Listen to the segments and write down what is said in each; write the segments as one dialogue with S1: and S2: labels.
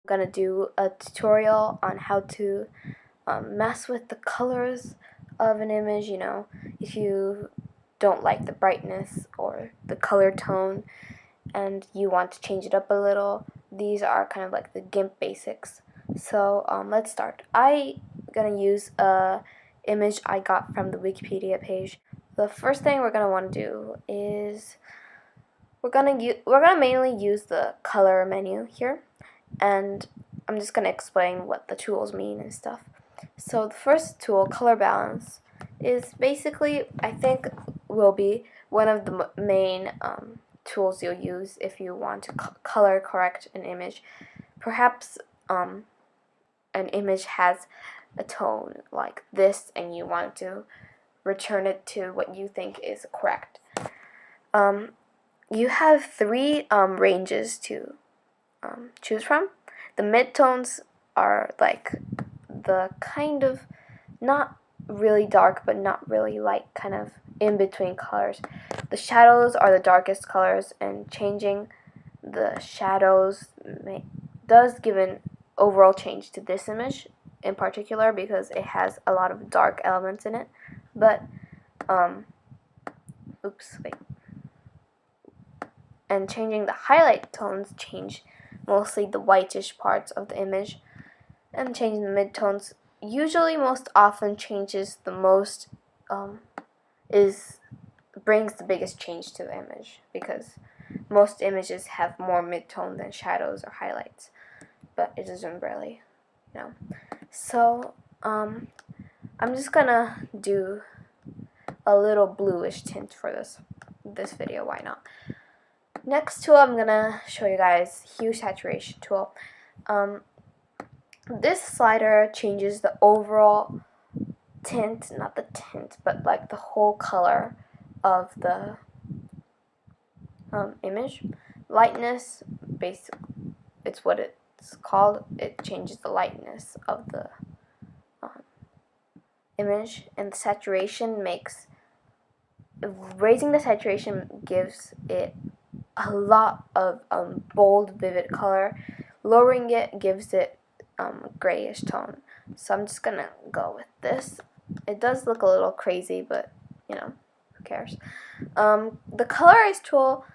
S1: gonna do a tutorial on how to mess with the colors of an image. You know, if you don't like the brightness or the color tone and you want to change it up a little, these are kind of like the Gimp basics. So let's start. I'm gonna use a image I got from the Wikipedia page. The first thing we're gonna want to do is we're gonna mainly use the color menu here, and I'm just gonna explain what the tools mean and stuff. So the first tool, color balance, is basically, I think, will be one of the main tools you'll use if you want to color correct an image. Perhaps an image has a tone like this and you want to return it to what you think is correct. You have three ranges to choose from. The midtones are like the kind of not really dark but not really light, kind of in between colors. The shadows are the darkest colors, and changing the shadows does give an overall change to this image in particular because it has a lot of dark elements in it. But and changing the highlight tones change mostly the whitish parts of the image, and changing the midtones usually most often changes the most brings the biggest change to the image, because most images have more midtone than shadows or highlights, but it doesn't really, you know. So I'm just gonna do a little bluish tint for this video. Why not? Next tool I'm gonna show you guys, hue saturation tool. This slider changes the overall tint, not the tint, but like the whole color of the image. Lightness, basically, it's what it's called. It changes the lightness of the image, and the saturation raising the saturation gives it a lot of bold, vivid color. Lowering it gives it grayish tone. So I'm just gonna go with this. It does look a little crazy, but you know, who cares? The colorize tool,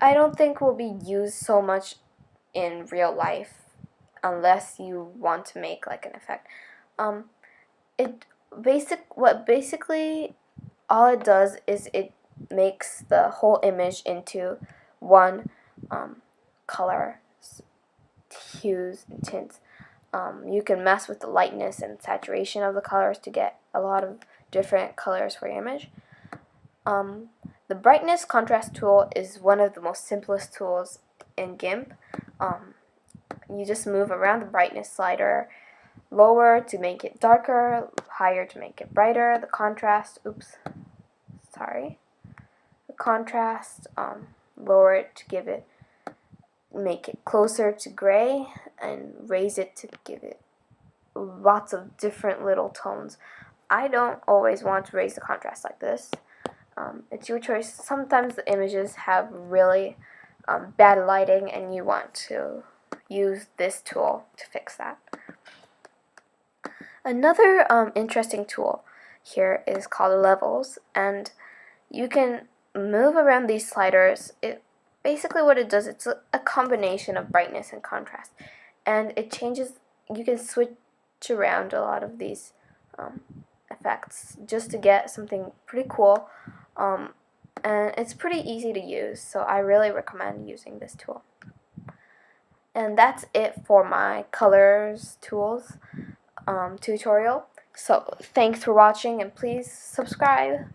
S1: I don't think will be used so much in real life unless you want to make like an effect. Basically all it does is it makes the whole image into one color, hues, and tints. You can mess with the lightness and saturation of the colors to get a lot of different colors for your image. The brightness contrast tool is one of the most simplest tools in Gimp. You just move around the brightness slider, lower to make it darker, higher to make it brighter. The contrast, lower it to make it closer to gray, and raise it to give it lots of different little tones. I don't always want to raise the contrast like this. It's your choice. Sometimes the images have really bad lighting and you want to use this tool to fix that. Another interesting tool here is called levels, and you can move around these sliders. Basically what it does, it's a combination of brightness and contrast, and it changes. You can switch around a lot of these effects just to get something pretty cool, and it's pretty easy to use, so I really recommend using this tool. And that's it for my colors tools tutorial. So thanks for watching, and please subscribe.